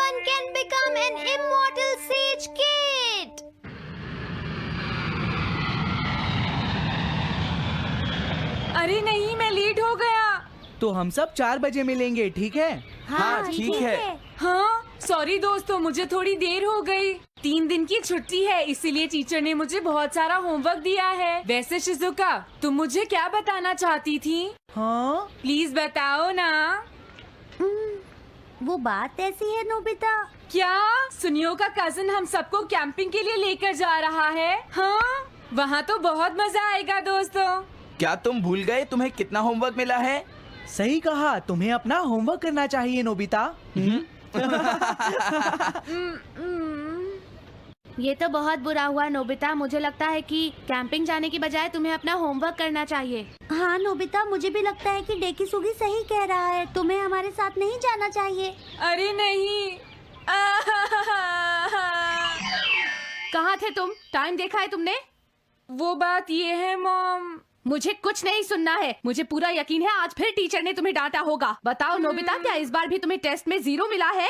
Anyone can become an immortal sage kid. अरे नहीं, मैं लेट हो गया। तो हम सब 4 बजे मिलेंगे, ठीक है? हाँ ठीक है। हाँ सॉरी दोस्तों, मुझे थोड़ी देर हो गई। 3 दिन की छुट्टी है, इसीलिए टीचर ने मुझे बहुत सारा होमवर्क दिया है। वैसे शिजुका, तुम मुझे क्या बताना चाहती थी? हाँ, प्लीज बताओ ना। वो बात ऐसी है नोबिता। क्या सुनियो का कजिन हम सबको कैंपिंग के लिए लेकर जा रहा है? हाँ, वहाँ तो बहुत मजा आएगा दोस्तों। क्या तुम भूल गए तुम्हें कितना होमवर्क मिला है? सही कहा, तुम्हें अपना होमवर्क करना चाहिए नोबिता। ये तो बहुत बुरा हुआ नोबिता। मुझे लगता है कि कैंपिंग जाने की बजाय तुम्हें अपना होमवर्क करना चाहिए। हाँ नोबिता, मुझे भी लगता है कि डेकिसुगी सही कह रहा है। तुम्हें हमारे साथ नहीं जाना चाहिए। अरे नहीं। कहाँ थे तुम? टाइम देखा है तुमने? वो बात ये है मॉम। मुझे कुछ नहीं सुनना है। मुझे पूरा यकीन है आज फिर टीचर ने तुम्हें डांटा होगा। बताओ नोबिता, क्या इस बार भी तुम्हें टेस्ट में 0 मिला है?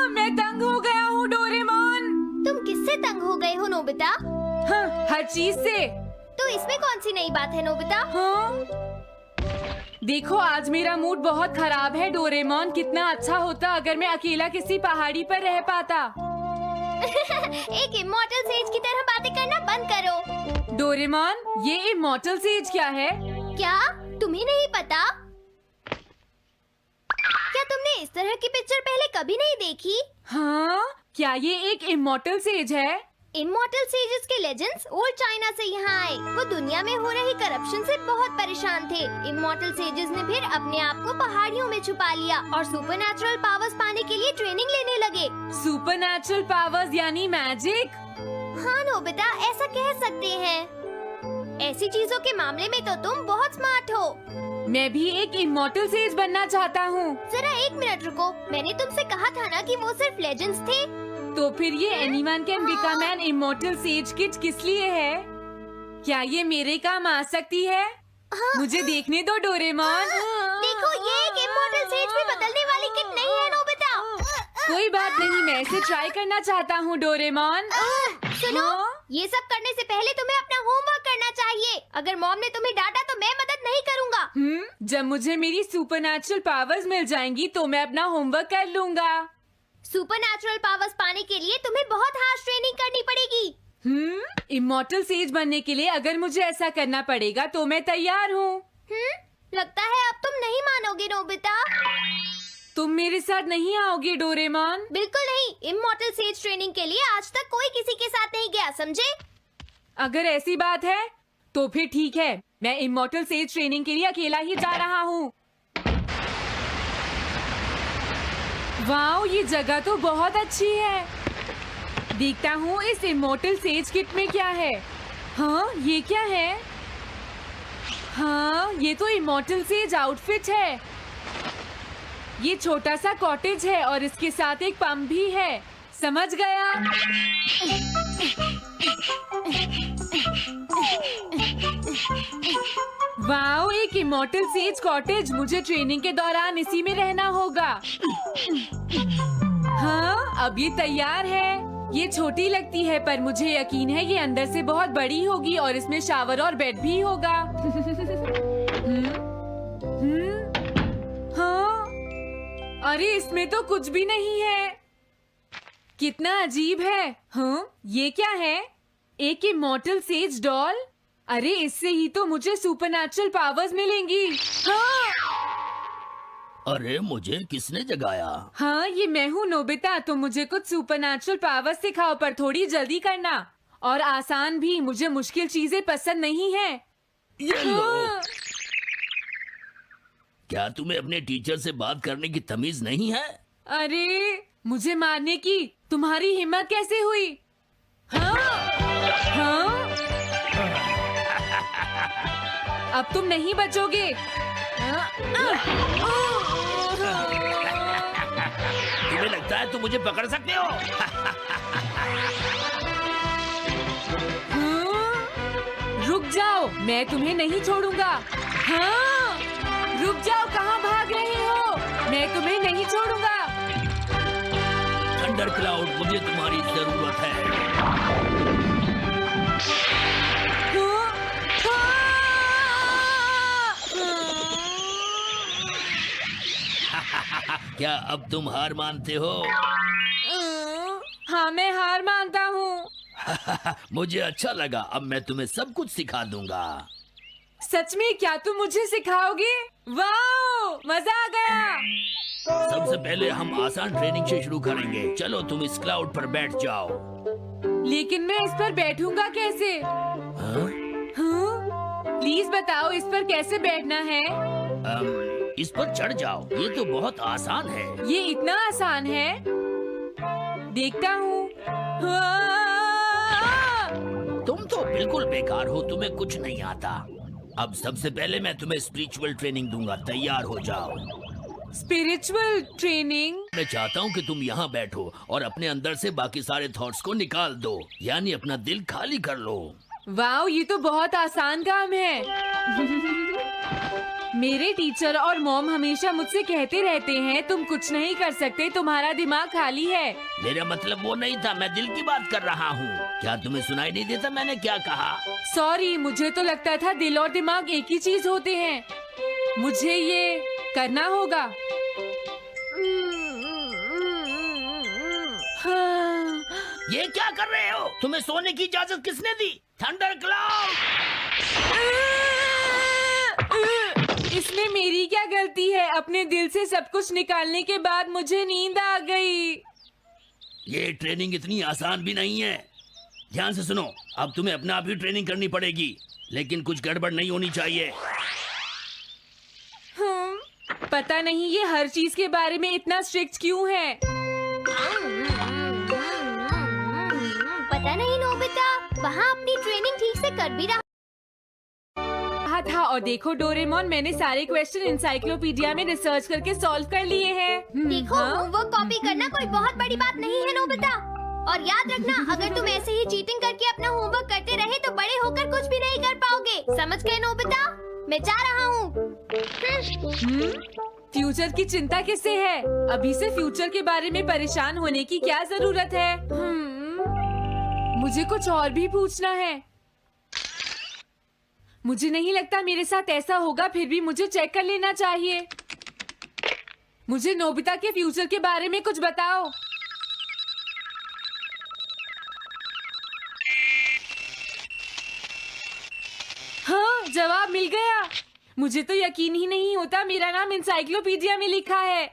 मैं तंग हो गया हूँ डोरेमोन। तुम किससे तंग हो गए हो नोबिता? हाँ, हर चीज से। तो इसमें कौन सी नई बात है नोबिता? हाँ? देखो, आज मेरा मूड बहुत खराब है डोरेमोन। कितना अच्छा होता अगर मैं अकेला किसी पहाड़ी पर रह पाता। एक इमॉर्टल सेज की तरह बातें करना बंद करो। डोरेमोन, ये इमॉर्टल सेज क्या है? क्या तुम्हें नहीं पता? क्या तुमने इस तरह की पिक्चर पहले कभी नहीं देखी? हाँ, क्या ये एक इमॉर्टल सेज है? इमॉर्टल सेजेस के लेजेंड्स ओल्ड चाइना से यहाँ आए। वो दुनिया में हो रही करप्शन से बहुत परेशान थे। इमॉर्टल सेजेस ने फिर अपने आप को पहाड़ियों में छुपा लिया और सुपरनैचुरल पावर्स पाने के लिए ट्रेनिंग लेने लगे। सुपरनैचुरल पावर्स यानी मैजिक? हाँ नोबिता, ऐसा कह सकते हैं। ऐसी चीजों के मामले में तो तुम बहुत स्मार्ट हो। मैं भी एक इमॉर्टल सेज बनना चाहता हूँ। जरा 1 मिनट रुको। मैंने तुमसे कहा था ना कि वो सिर्फ लेजेंड्स थे। तो फिर ये anyone can become an immortal says kid किस लिए है? क्या ये मेरे काम आ सकती है? मुझे देखने दो डोरेमोन। देखो, ये एक इमॉर्टल सेज भी बदलने वाली किट नहीं है नोबिता। कोई बात नहीं, मैं इसे ट्राई करना चाहता हूँ डोरेमोन। सुनो, ये सब करने से पहले तुम्हें अपना होमवर्क करना चाहिए। अगर मॉम ने तुम्हें डांटा तो मैं मदद नहीं करूँगा। जब मुझे मेरी सुपरनैचुरल पावर्स मिल जाएंगी तो मैं अपना होमवर्क कर लूँगा। सुपरनैचुरल पावर्स पाने के लिए तुम्हें बहुत हार्श ट्रेनिंग करनी पड़ेगी। इमॉर्टल सेज बनने के लिए अगर मुझे ऐसा करना पड़ेगा तो मैं तैयार हूँ। लगता है अब तुम नहीं मानोगे नोबिता। तुम मेरे साथ नहीं आओगे डोरेमोन? बिल्कुल नहीं। इमॉर्टल सेज ट्रेनिंग के लिए आज तक कोई किसी के साथ नहीं गया, समझे? अगर ऐसी बात है तो फिर ठीक है, मैं इमॉर्टल सेज ट्रेनिंग के लिए अकेला ही जा रहा हूँ। वाओ, ये जगह तो बहुत अच्छी है। देखता हूँ इस इमॉर्टल सेज किट में क्या है। हाँ, ये क्या है? हाँ, ये तो इमॉर्टल सेज आउटफिट है। ये छोटा सा कॉटेज है और इसके साथ एक पंप भी है। समझ गया। वाओ, एक इमॉर्टल सेज कॉटेज। मुझे ट्रेनिंग के दौरान इसी में रहना होगा। हाँ, अब ये तैयार है। ये छोटी लगती है पर मुझे यकीन है ये अंदर से बहुत बड़ी होगी और इसमें शावर और बेड भी होगा। हाँ, अरे इसमें तो कुछ भी नहीं है। कितना अजीब है। हाँ, ये क्या है? एक इमॉर्टल सेज डॉल। अरे इससे ही तो मुझे सुपरनैचुरल पावर्स मिलेंगी। हाँ! अरे मुझे किसने जगाया? हाँ, ये मैं हूँ नोबिता। तो मुझे कुछ सुपरनैचुरल पावर्स सिखाओ, पर थोड़ी जल्दी करना और आसान भी। मुझे मुश्किल चीजें पसंद नहीं है। ये लो। हाँ। क्या तुम्हें अपने टीचर से बात करने की तमीज नहीं है? अरे मुझे मारने की तुम्हारी हिम्मत कैसे हुई? हाँ? हाँ? अब तुम नहीं बचोगे। तुम्हें लगता है तुम मुझे पकड़ सकते हो? रुक जाओ, मैं तुम्हें नहीं छोड़ूंगा। हाँ, रुक जाओ, कहाँ भाग रहे हो? मैं तुम्हें नहीं छोड़ूंगा। थंडर क्लाउड, मुझे तुम्हारी जरूरत है। क्या अब तुम हार मानते हो? हाँ, मैं हार मानता हूँ। मुझे अच्छा लगा। अब मैं तुम्हें सब कुछ सिखा दूंगा। सच में? क्या तुम मुझे सिखाओगे? वाह, मजा आ गया। सबसे पहले हम आसान ट्रेनिंग से शुरू करेंगे। चलो तुम इस क्लाउड पर बैठ जाओ। लेकिन मैं इस पर बैठूंगा कैसे? हाँ? प्लीज बताओ, इस पर कैसे बैठना है? इस पर चढ़ जाओ। ये तो बहुत आसान है। ये इतना आसान है? देखता हूँ। तुम तो बिल्कुल बेकार हो, तुम्हें कुछ नहीं आता। अब सबसे पहले मैं तुम्हें स्पिरिचुअल ट्रेनिंग दूंगा। तैयार हो जाओ। Spiritual training? मैं चाहता हूँ कि तुम यहाँ बैठो और अपने अंदर से बाकी सारे थॉट्स को निकाल दो, यानी अपना दिल खाली कर लो। वाह, ये तो बहुत आसान काम है। मेरे टीचर और मॉम हमेशा मुझसे कहते रहते हैं, तुम कुछ नहीं कर सकते, तुम्हारा दिमाग खाली है। मेरा मतलब वो नहीं था, मैं दिल की बात कर रहा हूँ। क्या तुम्हें सुनाई नहीं देता मैंने क्या कहा? सॉरी, मुझे तो लगता था दिल और दिमाग एक ही चीज होते हैं। मुझे ये करना होगा। हाँ। ये क्या कर रहे हो? तुम्हें सोने की इजाजत किसने दी? Thunder cloud! इसमें मेरी क्या गलती है? अपने दिल से सब कुछ निकालने के बाद मुझे नींद आ गई। ये ट्रेनिंग इतनी आसान भी नहीं है। ध्यान से सुनो, अब तुम्हें अपने आप ही ट्रेनिंग करनी पड़ेगी, लेकिन कुछ गड़बड़ नहीं होनी चाहिए। पता नहीं ये हर चीज के बारे में इतना स्ट्रिक्ट क्यों है। पता नहीं नोबिता, वहाँ अपनी ट्रेनिंग ठीक से कर भी रहा था। और देखो डोरेमोन, मैंने सारे क्वेश्चन इंसाइक्लोपीडिया में रिसर्च करके सॉल्व कर लिए हैं। देखो, होमवर्क कॉपी करना कोई बहुत बड़ी बात नहीं है नोबिता। और याद रखना, अगर तुम ऐसे ही चीटिंग करके अपना होमवर्क करते रहे तो बड़े होकर कुछ भी नहीं कर पाओगे। समझ गए नोबिता? मैं जा रहा हूँ। फ्यूचर की चिंता किससे है? अभी से फ्यूचर के बारे में परेशान होने की क्या जरूरत है? मुझे कुछ और भी पूछना है। मुझे नहीं लगता मेरे साथ ऐसा होगा, फिर भी मुझे चेक कर लेना चाहिए। मुझे नोबिता के फ्यूचर के बारे में कुछ बताओ। हाँ, जवाब मिल गया। मुझे तो यकीन ही नहीं होता, मेरा नाम इंसाइक्लोपीडिया में लिखा है।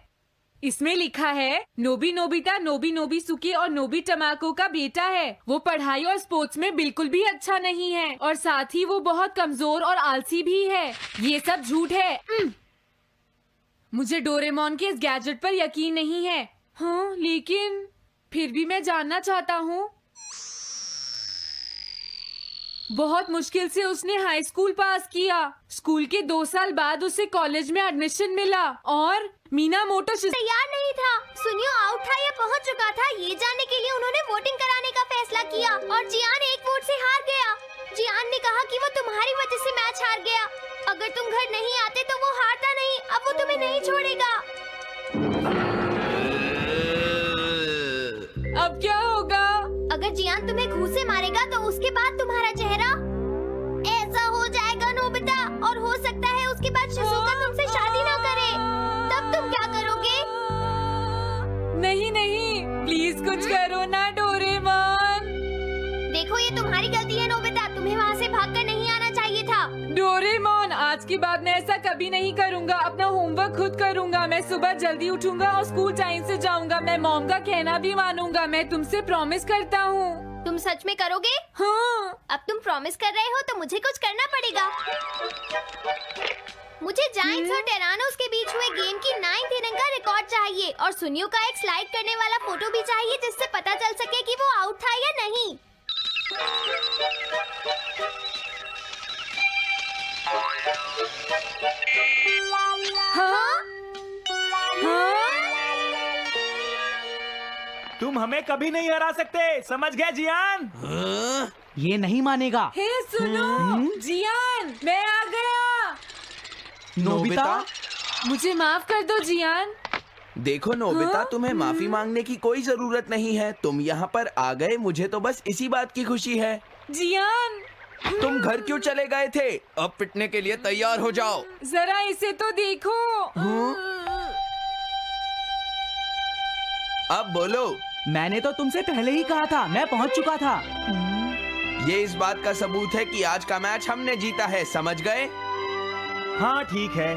इसमें लिखा है, नोबी नोबिता नोबी नोबिसुके और नोबी टमाको का बेटा है। वो पढ़ाई और स्पोर्ट्स में बिल्कुल भी अच्छा नहीं है और साथ ही वो बहुत कमजोर और आलसी भी है। ये सब झूठ है। मुझे डोरेमोन के इस गैजेट पर यकीन नहीं है। हाँ, लेकिन फिर भी मैं जानना चाहता हूँ। बहुत मुश्किल से उसने हाई स्कूल पास किया। स्कूल के 2 साल बाद उसे कॉलेज में एडमिशन मिला और मीनामोटो तैयार नहीं था। सुनियो आउट था या पहुंच चुका था, ये जानने के लिए उन्होंने वोटिंग कराने का फैसला किया और जियान एक वोट से हार गया। जियान ने कहा कि वो तुम्हारी वजह से मैच हार गया। अगर तुम घर नहीं आते तो वो हारता नहीं। अब वो तुम्हें नहीं छोड़ेगा। अब क्या होगा? अगर जियान तुम्हें घूंसे से मारेगा तो उसके बाद तुम्हारा चेहरा ऐसा हो जाएगा नोबिता, और हो सकता है उसके बाद शिज़ुका तुमसे शादी ना करे। तब तुम क्या करोगे? नहीं नहीं, प्लीज कुछ करो ना डोरेमोन। देखो ये तुम्हारी गलती है नोबिता, तुम्हें वहाँ से भागकर नहीं आना चाहिए था। डोरेमोन, आज के बाद मैं ऐसा कभी नहीं करूँगा। अपना होमवर्क खुद करूँगा। मैं सुबह जल्दी उठूंगा और स्कूल टाइम से जाऊँगा। मैं मॉम का कहना भी मानूंगा। मैं तुमसे प्रॉमिस करता हूँ। तुम सच में करोगे? हाँ। अब तुम प्रॉमिस कर रहे हो तो मुझे कुछ करना पड़ेगा। मुझे जायंट्स और टेरानोस के बीच हुए गेम की 9th इनिंग का रिकॉर्ड चाहिए और सुनियो का एक स्लाइड करने वाला फोटो भी चाहिए, जिससे पता चल सके कि वो आउट था या नहीं। हाँ? हाँ? तुम हमें कभी नहीं हरा सकते, समझ गए जियान? हाँ? ये नहीं मानेगा। हे सुनो, जियान, मैं आ गया। नोबिता? मुझे माफ कर दो जियान। देखो नोबिता, हाँ? तुम्हें माफी मांगने की कोई जरूरत नहीं है। तुम यहाँ पर आ गए, मुझे तो बस इसी बात की खुशी है। जियान, तुम घर क्यों चले गए थे? अब पिटने के लिए तैयार हो जाओ। जरा इसे तो देखो। अब बोलो। मैंने तो तुमसे पहले ही कहा था, मैं पहुंच चुका था। ये इस बात का सबूत है कि आज का मैच हमने जीता है, समझ गए? हाँ ठीक है।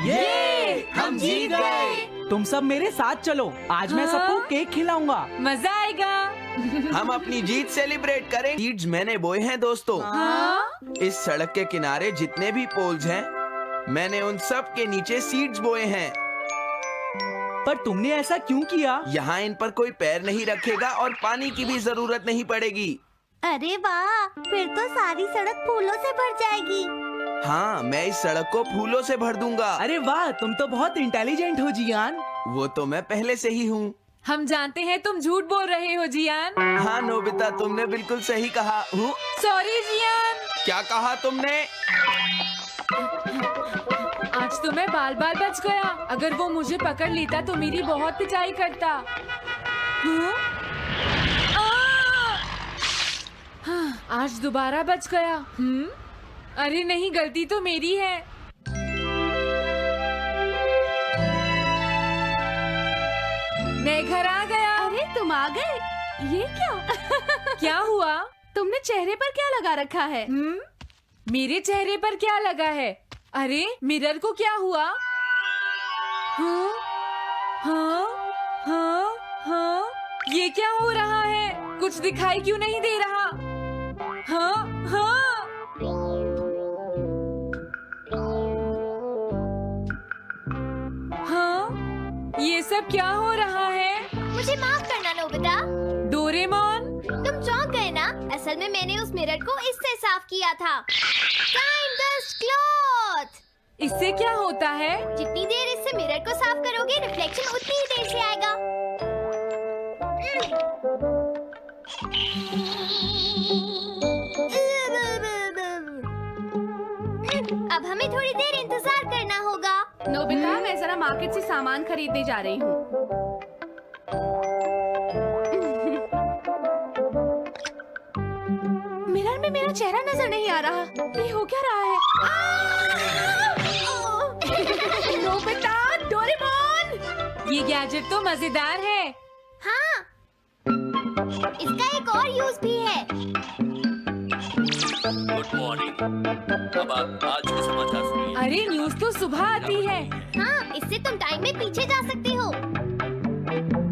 ये हम जीत गए। तुम सब मेरे साथ चलो, आज मैं हाँ? सबको केक खिलाऊंगा। मजा आएगा। हम अपनी जीत सेलिब्रेट करें। सीड्स मैंने बोए हैं दोस्तों। हाँ? इस सड़क के किनारे जितने भी पोल्स हैं, मैंने उन सब के नीचे सीड्स बोए हैं। पर तुमने ऐसा क्यों किया? यहाँ इन पर कोई पैर नहीं रखेगा और पानी की भी जरूरत नहीं पड़ेगी। अरे वाह, फिर तो सारी सड़क फूलों से भर जाएगी। हाँ, मैं इस सड़क को फूलों से भर दूंगा। अरे वाह, तुम तो बहुत इंटेलिजेंट हो जियान। वो तो मैं पहले से ही हूँ। हम जानते हैं तुम झूठ बोल रहे हो जियान। हाँ नोबिता, तुमने बिल्कुल सही कहा। Sorry Gian. क्या कहा तुमने? आज तो मैं बाल बाल बच गया। अगर वो मुझे पकड़ लेता तो मेरी बहुत पिटाई करता। हाँ? हाँ, आज दोबारा बच गया। अरे नहीं, गलती तो मेरी है। मैं घर आ गया। अरे तुम आ गए, ये क्या? क्या हुआ? तुमने चेहरे पर क्या लगा रखा है? मेरे चेहरे पर क्या लगा है? अरे मिरर को क्या हुआ? हाँ, हाँ, हाँ, हाँ, ये क्या हो रहा है? कुछ दिखाई क्यों नहीं दे रहा? हाँ, हाँ। हाँ, ये सब क्या हो रहा है? मुझे माफ करना नोबिता। डोरेमोन, तुम चौंक गए ना? असल में मैंने उस मिरर को इससे साफ किया था। Time dust cloth. इससे क्या होता है? जितनी देर इससे मिरर को साफ करोगे, रिफ्लेक्शन उतनी ही देर से आएगा। अब हमें थोड़ी देर इंतजार करना होगा। नोबिता, मैं जरा मार्केट से सामान खरीदने जा रही हूँ। मिरर में मेरा चेहरा नजर नहीं आ रहा। ये हो क्या रहा है? Nobita, Doraemon! ये गैजेट तो मजेदार है। हाँ, इसका एक और यूज भी है। Good morning. अब आप आज के समाचार सुनिए। अरे न्यूज तो सुबह आती है। हाँ, इससे तुम टाइम में पीछे जा सकते हो।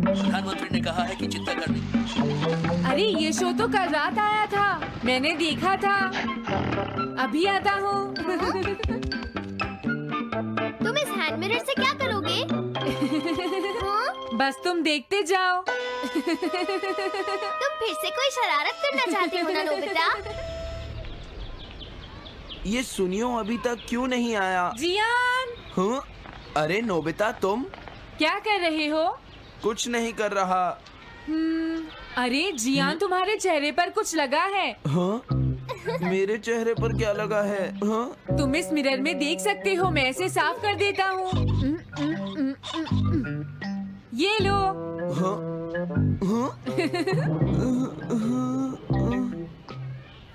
प्रधानमंत्री ने कहा है कि चिंता करनी। अरे ये शो तो कल रात आया था, मैंने देखा था। अभी आता हूँ। तुम इस हैंड मिरर से क्या करोगे? हाँ? बस तुम देखते जाओ। तुम फिर से कोई शरारत करना चाहते हो ना नोबिता? ये सुनियो अभी तक क्यों नहीं आया? जियान, हाँ? अरे नोबिता, तुम क्या कर रहे हो? कुछ नहीं कर रहा। अरे जियान, तुम्हारे चेहरे पर कुछ लगा है। हाँ? मेरे चेहरे पर क्या लगा है? हाँ? तुम इस मिरर में देख सकते हो, मैं इसे साफ कर देता हूँ। ये लो। हाँ? हाँ?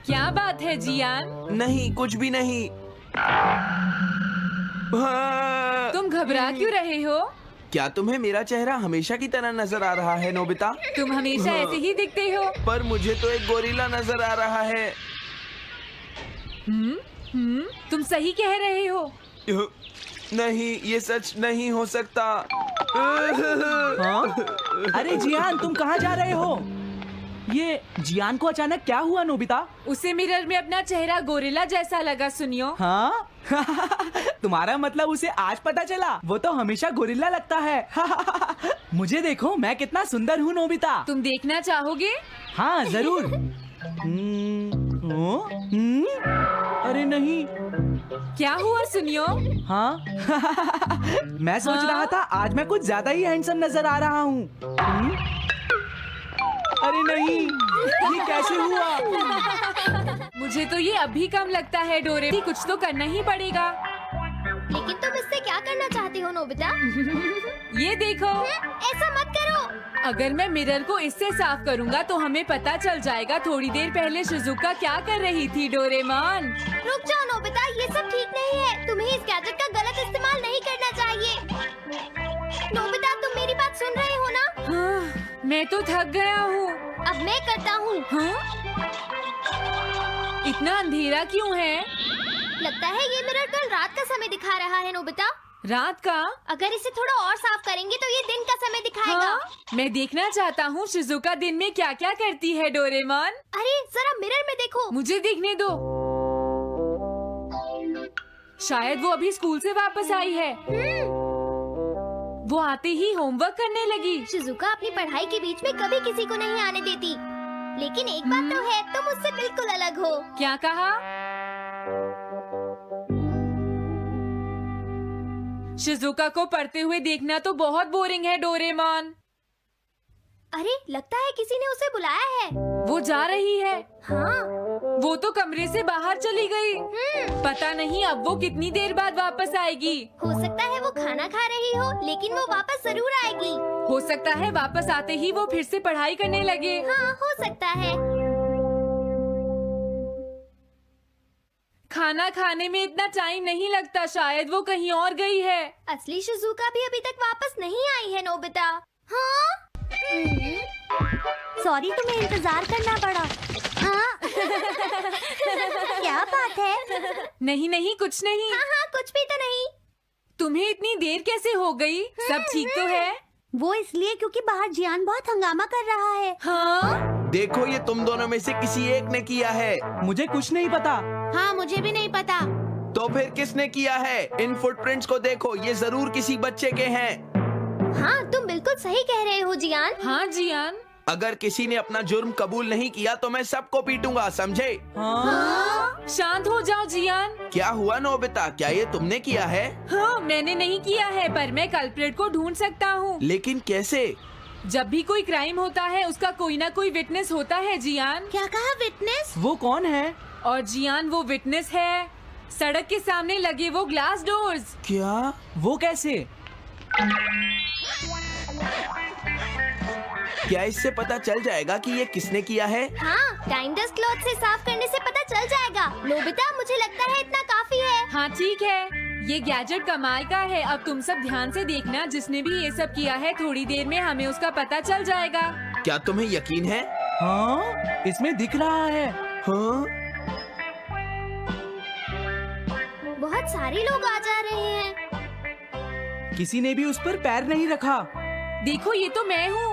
क्या बात है जियान? नहीं, कुछ भी नहीं। हाँ। तुम घबरा क्यों रहे हो? क्या तुम्हें मेरा चेहरा हमेशा की तरह नजर आ रहा है नोबिता? तुम हमेशा ऐसे ही दिखते हो। पर मुझे तो एक गोरिल्ला नजर आ रहा है। तुम सही कह रहे हो। नहीं, ये सच नहीं हो सकता। हाँ? अरे जियान, तुम कहाँ जा रहे हो? ये जियान को अचानक क्या हुआ नोबिता? उसे मिरर में अपना चेहरा गोरिल्ला जैसा लगा। सुनियो। हाँ? तुम्हारा मतलब उसे आज पता चला? वो तो हमेशा गोरिल्ला लगता है। मुझे देखो, मैं कितना सुंदर हूँ नोबिता। तुम देखना चाहोगे? हाँ जरूर। अरे नहीं। क्या हुआ सुनियो? हाँ? मैं सोच रहा था आज मैं कुछ ज्यादा ही हैंडसम नजर आ रहा हूँ। अरे नहीं, ये कैसे हुआ? मुझे तो ये अभी कम लगता है डोरे, कुछ तो करना ही पड़ेगा। लेकिन तुम इससे क्या करना चाहती हो नोबिता? ये देखो, ऐसा मत करो। अगर मैं मिरर को इससे साफ करूंगा तो हमें पता चल जाएगा थोड़ी देर पहले शिजुका क्या कर रही थी। डोरेमोन रुक जाओ नोबिता, ये सब ठीक नहीं है। तुम्हें इस गैजेट का गलत इस्तेमाल नहीं करना चाहिए। नोबिता, तुम मेरी बात सुन रहे हो ना? हाँ, मैं तो थक गया हूँ। अब मैं करता हूँ। हाँ? इतना अंधेरा क्यों है? लगता है ये मिरर कल रात का समय दिखा रहा है नोबिता। रात का? अगर इसे थोड़ा और साफ करेंगे तो ये दिन का समय दिखाएगा। हाँ? मैं देखना चाहता हूँ शिजुका दिन में क्या क्या करती है। डोरेमोन अरे जरा मिरर में देखो। मुझे देखने दो। शायद वो अभी स्कूल से वापस आई है। वो आते ही होमवर्क करने लगी। शिजुका अपनी पढ़ाई के बीच में कभी किसी को नहीं आने देती। लेकिन एक बात तो है, तुम उससे बिल्कुल अलग हो। क्या कहा? शिजुका को पढ़ते हुए देखना तो बहुत बोरिंग है डोरेमोन। अरे लगता है किसी ने उसे बुलाया है। वो जा रही है। हाँ। वो तो कमरे से बाहर चली गई। पता नहीं अब वो कितनी देर बाद वापस आएगी। हो सकता है वो खाना खा रही हो, लेकिन वो वापस जरूर आएगी। हो सकता है वापस आते ही वो फिर से पढ़ाई करने लगे। हाँ, हो सकता है। खाना खाने में इतना टाइम नहीं लगता, शायद वो कहीं और गई है। असली शिजुका भी अभी तक वापस नहीं आई है नोबिता। हाँ? सॉरी, तुम्हें इंतजार करना पड़ा। हाँ? क्या बात है? नहीं नहीं, कुछ नहीं। हाँ हाँ, कुछ भी तो नहीं। तुम्हें इतनी देर कैसे हो गई? सब ठीक तो है? वो इसलिए क्योंकि बाहर जियान बहुत हंगामा कर रहा है। हाँ? देखो, ये तुम दोनों में से किसी एक ने किया है। मुझे कुछ नहीं पता। हाँ, मुझे भी नहीं पता। तो फिर किसने किया है? इन फुटप्रिंट्स को देखो, ये जरूर किसी बच्चे के हैं। हाँ, तुम बिल्कुल सही कह रहे हो जियान। हाँ जियान। अगर किसी ने अपना जुर्म कबूल नहीं किया तो मैं सबको पीटूंगा, समझे? हाँ? शांत हो जाओ जियान। क्या हुआ नोबिता, क्या ये तुमने किया है? हाँ, मैंने नहीं किया है, पर मैं कल्प्रिट को ढूंढ सकता हूँ। लेकिन कैसे? जब भी कोई क्राइम होता है उसका कोई ना कोई विटनेस होता है जियान। क्या कहा, विटनेस? वो कौन है? और जियान वो विटनेस है। सड़क के सामने लगे वो ग्लास डोर्स। क्या? वो कैसे? क्या इससे पता चल जाएगा कि ये किसने किया है? हाँ, टाइम डस्ट क्लॉथ से साफ करने से पता चल जाएगा। नोबिता, मुझे लगता है इतना काफी है। हाँ ठीक है, ये गैजेट कमाल का है। अब तुम सब ध्यान से देखना, जिसने भी ये सब किया है थोड़ी देर में हमें उसका पता चल जाएगा। क्या तुम्हें यकीन है? हाँ, इसमें दिख रहा है। हाँ? बहुत सारे लोग आ जा रहे हैं। किसी ने भी उस पर पैर नहीं रखा। देखो, ये तो मैं हूँ।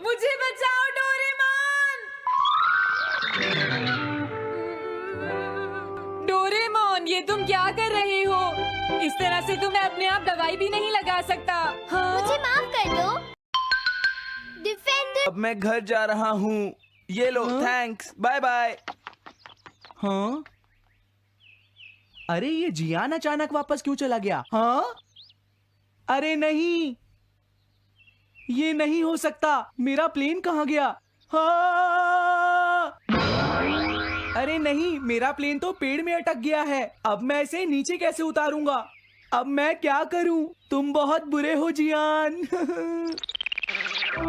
मुझे बचाओ डोरेमोन। डोरेमोन, ये तुम क्या कर रहे हो? इस तरह से तो मैं अपने आप दवाई भी नहीं लगा सकता। हाँ? मुझे माफ कर दो। डिफेंडर। अब मैं घर जा रहा हूँ। ये लो, थैंक्स, बाय बाय। हाँ? अरे ये जियान अचानक वापस क्यों चला गया? हाँ? अरे नहीं, ये नहीं हो सकता। मेरा प्लेन कहाँ गया? हाँ! अरे नहीं, मेरा प्लेन तो पेड़ में अटक गया है। अब मैं इसे नीचे कैसे उतारूंगा? अब मैं क्या करूं? तुम बहुत बुरे हो जियान।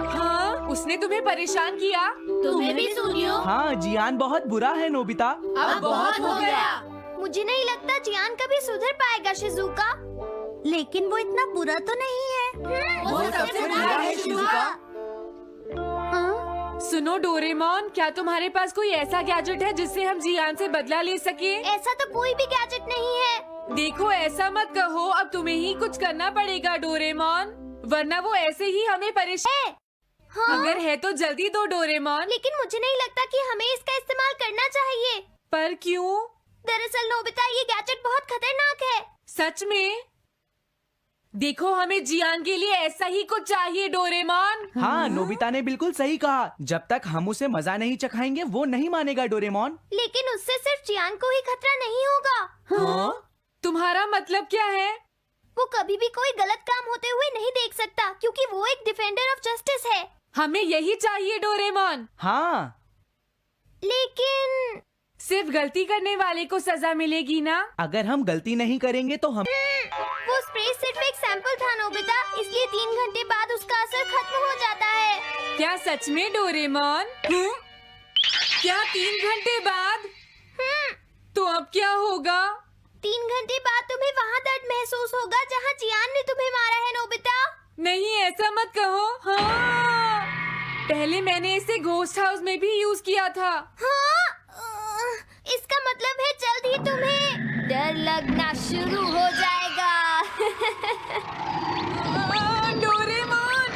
हाँ? उसने तुम्हें परेशान किया? तुम्हें भी सुनियो। हाँ, जियान बहुत बुरा है नोबिता। अब बहुत हो गया। मुझे नहीं लगता जियान कभी सुधर पाएगा शिजुका। लेकिन वो इतना बुरा तो नहीं है। वो सबसे बुरा है शिजुका। हाँ? सुनो डोरेमोन, क्या तुम्हारे पास कोई ऐसा गैजेट है जिससे हम जियान से बदला ले सके? ऐसा तो कोई भी गैजेट नहीं है। देखो, ऐसा मत कहो, अब तुम्हें ही कुछ करना पड़ेगा डोरेमोन, वरना वो ऐसे ही हमें परेशान। हाँ? अगर है तो जल्दी दो डोरेमोन। लेकिन मुझे नहीं लगता कि हमें इसका इस्तेमाल करना चाहिए। पर क्यों? दरअसल नोबिता, ये गैजेट बहुत खतरनाक है। सच में? देखो, हमें जियान के लिए ऐसा ही कुछ चाहिए डोरेमोन। हाँ, नोबिता ने बिल्कुल सही कहा। जब तक हम उसे मजा नहीं चखाएंगे वो नहीं मानेगा डोरेमोन। लेकिन उससे सिर्फ जियान को ही खतरा नहीं होगा। हाँ? तुम्हारा मतलब क्या है? वो कभी भी कोई गलत काम होते हुए नहीं देख सकता क्योंकि वो एक डिफेंडर ऑफ जस्टिस है। हमें यही चाहिए डोरेमोन। हाँ, लेकिन सिर्फ गलती करने वाले को सजा मिलेगी ना? अगर हम गलती नहीं करेंगे तो हम वो स्प्रे सिर्फ एक सैंपल था नोबिता, इसलिए 3 घंटे बाद उसका असर खत्म हो जाता है। क्या सच में डोरेमोन? क्या 3 घंटे बाद? तो अब क्या होगा? 3 घंटे बाद तुम्हें वहाँ दर्द महसूस होगा जहाँ जियान ने तुम्हें मारा है नोबिता। नहीं, ऐसा मत कहो। हाँ, पहले मैंने इसे घोस्ट हाउस में भी यूज किया था। हाँ? इसका मतलब है जल्द ही तुम्हें डर लगना शुरू हो जाएगा। डोरेमोन!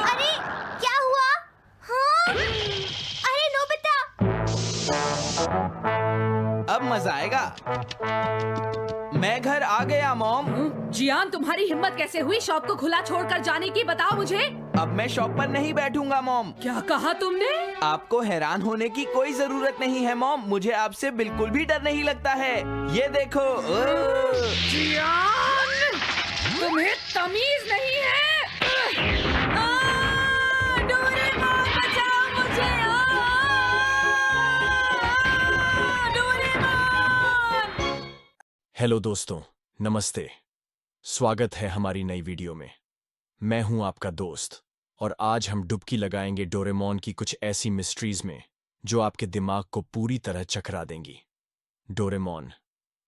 अरे क्या हुआ? हाँ? अरे नोबिता! अब मजा आएगा। मैं घर आ गया मॉम। जियान, तुम्हारी हिम्मत कैसे हुई शॉप को खुला छोड़कर जाने की? बताओ मुझे। अब मैं शॉप पर नहीं बैठूंगा मॉम। क्या कहा तुमने? आपको हैरान होने की कोई जरूरत नहीं है मॉम, मुझे आपसे बिल्कुल भी डर नहीं लगता है। ये देखो। जियान, तुम्हें तमीज नहीं है। डोरेमोन, बचाओ मुझे! डोरेमोन! हेलो दोस्तों, नमस्ते। स्वागत है हमारी नई वीडियो में। मैं हूं आपका दोस्त और आज हम डुबकी लगाएंगे डोरेमोन की कुछ ऐसी मिस्ट्रीज में जो आपके दिमाग को पूरी तरह चकरा देंगी। डोरेमोन,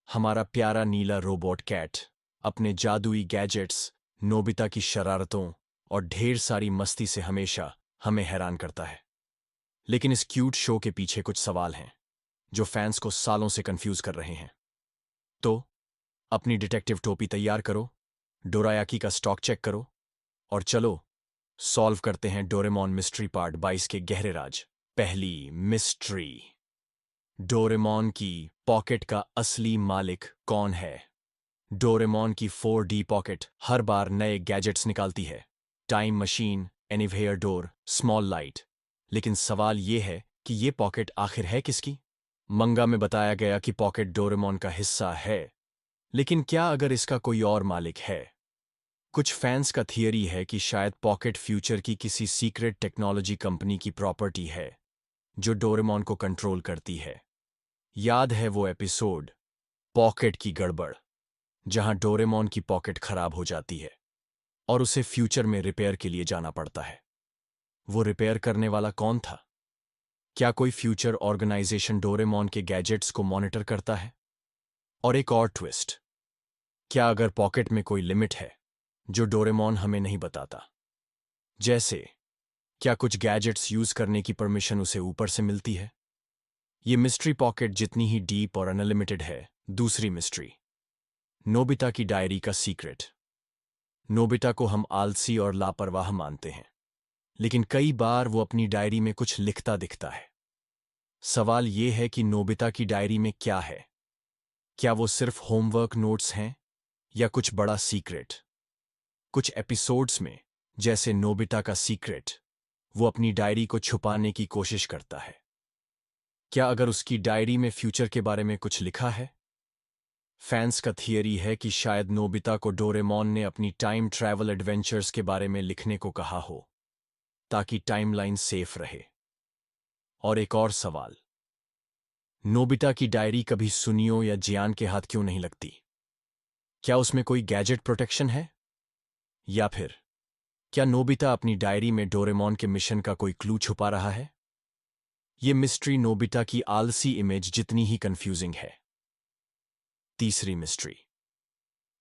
हमारा प्यारा नीला रोबोट कैट, अपने जादुई गैजेट्स, नोबिता की शरारतों और ढेर सारी मस्ती से हमेशा हमें हैरान करता है। लेकिन इस क्यूट शो के पीछे कुछ सवाल हैं जो फैंस को सालों से कंफ्यूज कर रहे हैं। तो अपनी डिटेक्टिव टोपी तैयार करो, डोरायाकी का स्टॉक चेक करो और चलो सॉल्व करते हैं डोरेमोन मिस्ट्री पार्ट 22 के गहरे राज। पहली मिस्ट्री, डोरेमोन की पॉकेट का असली मालिक कौन है? डोरेमोन की 4D पॉकेट हर बार नए गैजेट्स निकालती है, time machine, anywhere door, small light. लेकिन सवाल ये है कि ये पॉकेट आखिर है किसकी? मंगा में बताया गया कि पॉकेट डोरेमोन का हिस्सा है, लेकिन क्या अगर इसका कोई और मालिक है? कुछ फैंस का थियरी है कि शायद पॉकेट फ्यूचर की किसी सीक्रेट टेक्नोलॉजी कंपनी की प्रॉपर्टी है जो डोरेमोन को कंट्रोल करती है। याद है वो एपिसोड पॉकेट की गड़बड़, जहां डोरेमोन की पॉकेट खराब हो जाती है और उसे फ्यूचर में रिपेयर के लिए जाना पड़ता है। वो रिपेयर करने वाला कौन था? क्या कोई फ्यूचर ऑर्गेनाइजेशन डोरेमोन के गैजेट्स को मॉनिटर करता है? और एक और ट्विस्ट, क्या अगर पॉकेट में कोई लिमिट है जो डोरेमोन हमें नहीं बताता? जैसे क्या कुछ गैजेट्स यूज करने की परमिशन उसे ऊपर से मिलती है? ये मिस्ट्री पॉकेट जितनी ही डीप और अनलिमिटेड है। दूसरी मिस्ट्री, नोबिता की डायरी का सीक्रेट। नोबिता को हम आलसी और लापरवाह मानते हैं, लेकिन कई बार वो अपनी डायरी में कुछ लिखता दिखता है। सवाल ये है कि नोबिता की डायरी में क्या है? क्या वो सिर्फ होमवर्क नोट्स हैं या कुछ बड़ा सीक्रेट? कुछ एपिसोड्स में, जैसे नोबिता का सीक्रेट, वो अपनी डायरी को छुपाने की कोशिश करता है। क्या अगर उसकी डायरी में फ्यूचर के बारे में कुछ लिखा है? फैंस का थियरी है कि शायद नोबिता को डोरेमोन ने अपनी टाइम ट्रैवल एडवेंचर्स के बारे में लिखने को कहा हो ताकि टाइमलाइन सेफ रहे। और एक और सवाल, नोबिता की डायरी कभी सुनियो या जियान के हाथ क्यों नहीं लगती? क्या उसमें कोई गैजेट प्रोटेक्शन है? या फिर क्या नोबिता अपनी डायरी में डोरेमोन के मिशन का कोई क्लू छुपा रहा है? ये मिस्ट्री नोबिता की आलसी इमेज जितनी ही कंफ्यूजिंग है। तीसरी मिस्ट्री,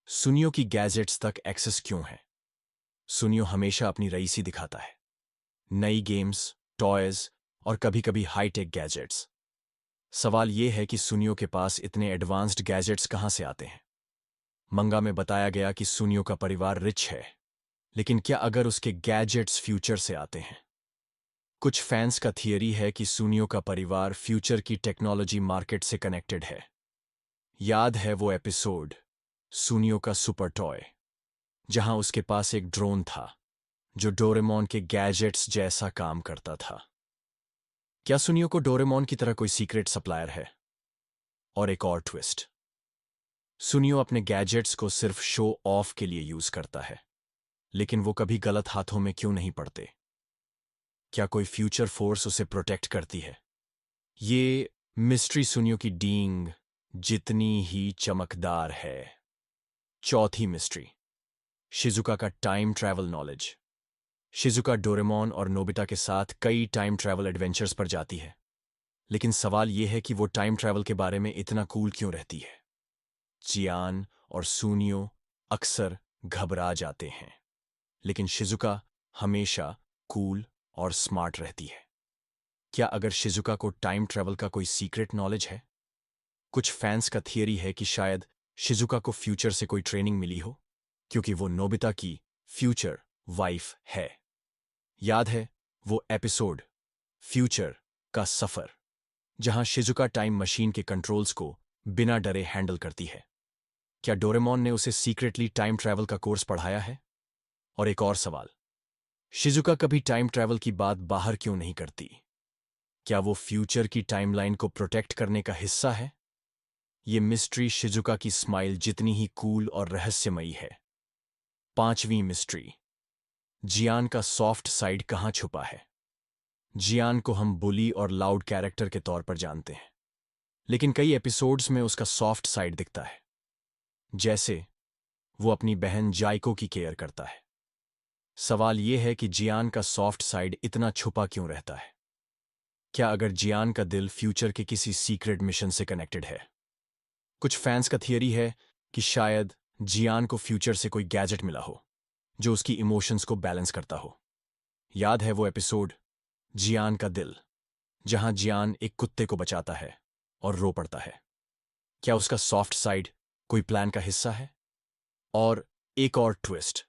सुनियो की गैजेट्स तक एक्सेस क्यों है? सुनियो हमेशा अपनी रईसी दिखाता है, नई गेम्स, टॉयज और कभी-कभी हाईटेक गैजेट्स। सवाल यह है कि सुनियो के पास इतने एडवांस्ड गैजेट्स कहां से आते हैं? मंगा में बताया गया कि सुनियो का परिवार रिच है, लेकिन क्या अगर उसके गैजेट्स फ्यूचर से आते हैं? कुछ फैंस का थियरी है कि सुनियो का परिवार फ्यूचर की टेक्नोलॉजी मार्केट से कनेक्टेड है, याद है वो एपिसोड सुनियो का सुपर टॉय, जहां उसके पास एक ड्रोन था जो डोरेमोन के गैजेट्स जैसा काम करता था। क्या सुनियो को डोरेमोन की तरह कोई सीक्रेट सप्लायर है? और एक और ट्विस्ट, सुनियो अपने गैजेट्स को सिर्फ शो ऑफ के लिए यूज करता है, लेकिन वो कभी गलत हाथों में क्यों नहीं पड़ते? क्या कोई फ्यूचर फोर्स उसे प्रोटेक्ट करती है? ये मिस्ट्री सुनियो की डींग जितनी ही चमकदार है। चौथी मिस्ट्री, शिजुका का time travel knowledge. Shizuka Doraemon और नोबिता के साथ कई टाइम ट्रैवल एडवेंचर्स पर जाती है, लेकिन सवाल यह है कि वो टाइम ट्रैवल के बारे में इतना कूल क्यों रहती है? जियान और सुनियो अक्सर घबरा जाते हैं, लेकिन शिजुका हमेशा कूल और स्मार्ट रहती है। क्या अगर शिजुका को टाइम ट्रैवल का कोई सीक्रेट नॉलेज है? कुछ फैंस का थियरी है कि शायद शिजुका को फ्यूचर से कोई ट्रेनिंग मिली हो, क्योंकि वो नोबिता की फ्यूचर वाइफ है। याद है वो एपिसोड फ्यूचर का सफर, जहां शिजुका टाइम मशीन के कंट्रोल्स को बिना डरे हैंडल करती है? क्या डोरेमोन ने उसे सीक्रेटली टाइम ट्रैवल का कोर्स पढ़ाया है? और एक और सवाल, शिजुका कभी टाइम ट्रैवल की बात बाहर क्यों नहीं करती? क्या वो फ्यूचर की टाइमलाइन को प्रोटेक्ट करने का हिस्सा है? ये मिस्ट्री शिजुका की स्माइल जितनी ही कूल और रहस्यमयी है। पांचवीं मिस्ट्री, जियान का सॉफ्ट साइड कहां छुपा है? जियान को हम बुली और लाउड कैरेक्टर के तौर पर जानते हैं, लेकिन कई एपिसोड्स में उसका सॉफ्ट साइड दिखता है, जैसे वो अपनी बहन जाइको की केयर करता है। सवाल यह है कि जियान का सॉफ्ट साइड इतना छुपा क्यों रहता है? क्या अगर जियान का दिल फ्यूचर के किसी सीक्रेट मिशन से कनेक्टेड है? कुछ फैंस का थियरी है कि शायद जियान को फ्यूचर से कोई गैजेट मिला हो जो उसकी इमोशंस को बैलेंस करता हो। याद है वो एपिसोड जियान का दिल, जहां जियान एक कुत्ते को बचाता है और रो पड़ता है? क्या उसका सॉफ्ट साइड कोई प्लान का हिस्सा है? और एक और ट्विस्ट,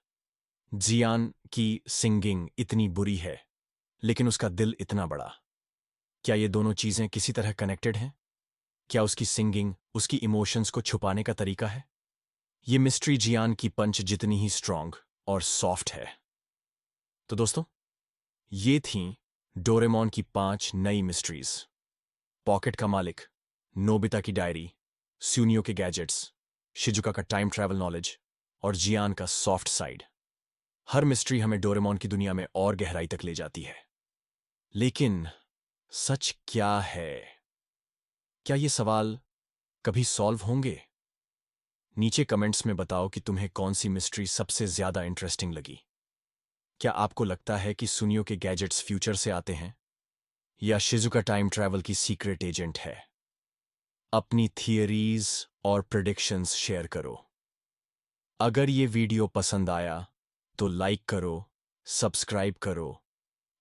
जियान की सिंगिंग इतनी बुरी है लेकिन उसका दिल इतना बड़ा। क्या ये दोनों चीजें किसी तरह कनेक्टेड हैं? क्या उसकी सिंगिंग उसकी इमोशंस को छुपाने का तरीका है? ये मिस्ट्री जियान की पंच जितनी ही स्ट्रांग और सॉफ्ट है। तो दोस्तों, ये थीं डोरेमोन की 5 नई मिस्ट्रीज। पॉकेट का मालिक, नोबिता की डायरी, सुनियो के गैजेट्स, शिजुका का टाइम ट्रैवल नॉलेज और जियान का सॉफ्ट साइड। हर मिस्ट्री हमें डोरेमोन की दुनिया में और गहराई तक ले जाती है। लेकिन सच क्या है? क्या ये सवाल कभी सॉल्व होंगे? नीचे कमेंट्स में बताओ कि तुम्हें कौन सी मिस्ट्री सबसे ज्यादा इंटरेस्टिंग लगी। क्या आपको लगता है कि सुनियो के गैजेट्स फ्यूचर से आते हैं, या शिजुका टाइम ट्रैवल की सीक्रेट एजेंट है? अपनी थियरीज और प्रेडिक्शंस शेयर करो। अगर ये वीडियो पसंद आया तो लाइक करो, सब्सक्राइब करो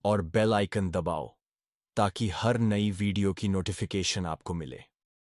और बेल आइकन दबाओ ताकि हर नई वीडियो की नोटिफिकेशन आपको मिले।